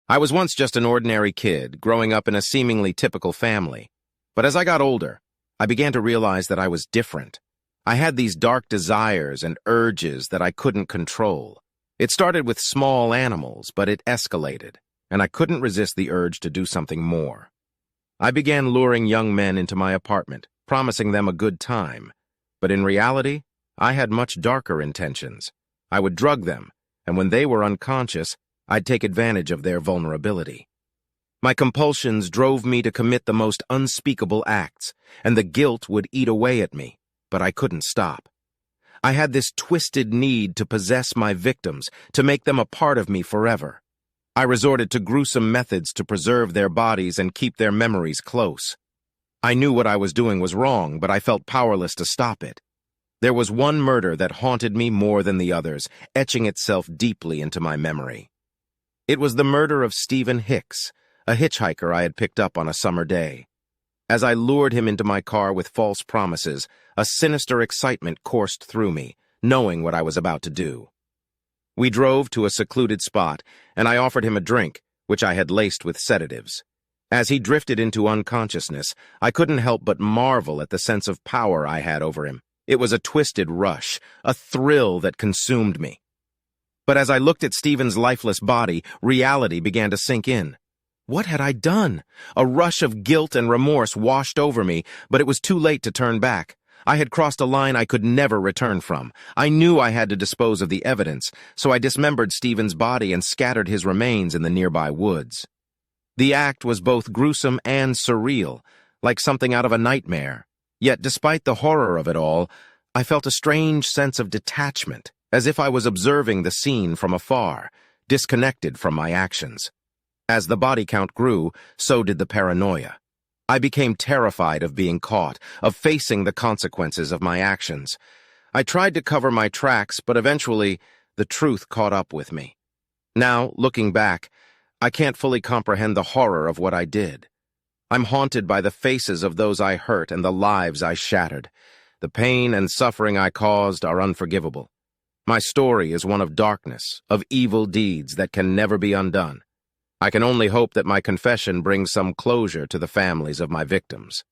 I was once just an ordinary kid, growing up in a seemingly typical family. But as I got older, I began to realize that I was different. I had these dark desires and urges that I couldn't control. It started with small animals, but it escalated, and I couldn't resist the urge to do something more. I began luring young men into my apartment, promising them a good time. But in reality, I had much darker intentions. I would drug them, and when they were unconscious, I'd take advantage of their vulnerability. My compulsions drove me to commit the most unspeakable acts, and the guilt would eat away at me, but I couldn't stop. I had this twisted need to possess my victims, to make them a part of me forever. I resorted to gruesome methods to preserve their bodies and keep their memories close. I knew what I was doing was wrong, but I felt powerless to stop it. There was one murder that haunted me more than the others, etching itself deeply into my memory. It was the murder of Stephen Hicks, a hitchhiker I had picked up on a summer day. As I lured him into my car with false promises, a sinister excitement coursed through me, knowing what I was about to do. We drove to a secluded spot, and I offered him a drink, which I had laced with sedatives. As he drifted into unconsciousness, I couldn't help but marvel at the sense of power I had over him. It was a twisted rush, a thrill that consumed me. But as I looked at Stephen's lifeless body, reality began to sink in. What had I done? A rush of guilt and remorse washed over me, but it was too late to turn back. I had crossed a line I could never return from. I knew I had to dispose of the evidence, so I dismembered Stephen's body and scattered his remains in the nearby woods. The act was both gruesome and surreal, like something out of a nightmare. Yet despite the horror of it all, I felt a strange sense of detachment, as if I was observing the scene from afar, disconnected from my actions. As the body count grew, so did the paranoia. I became terrified of being caught, of facing the consequences of my actions. I tried to cover my tracks, but eventually, the truth caught up with me. Now, looking back, I can't fully comprehend the horror of what I did. I'm haunted by the faces of those I hurt and the lives I shattered. The pain and suffering I caused are unforgivable. My story is one of darkness, of evil deeds that can never be undone. I can only hope that my confession brings some closure to the families of my victims.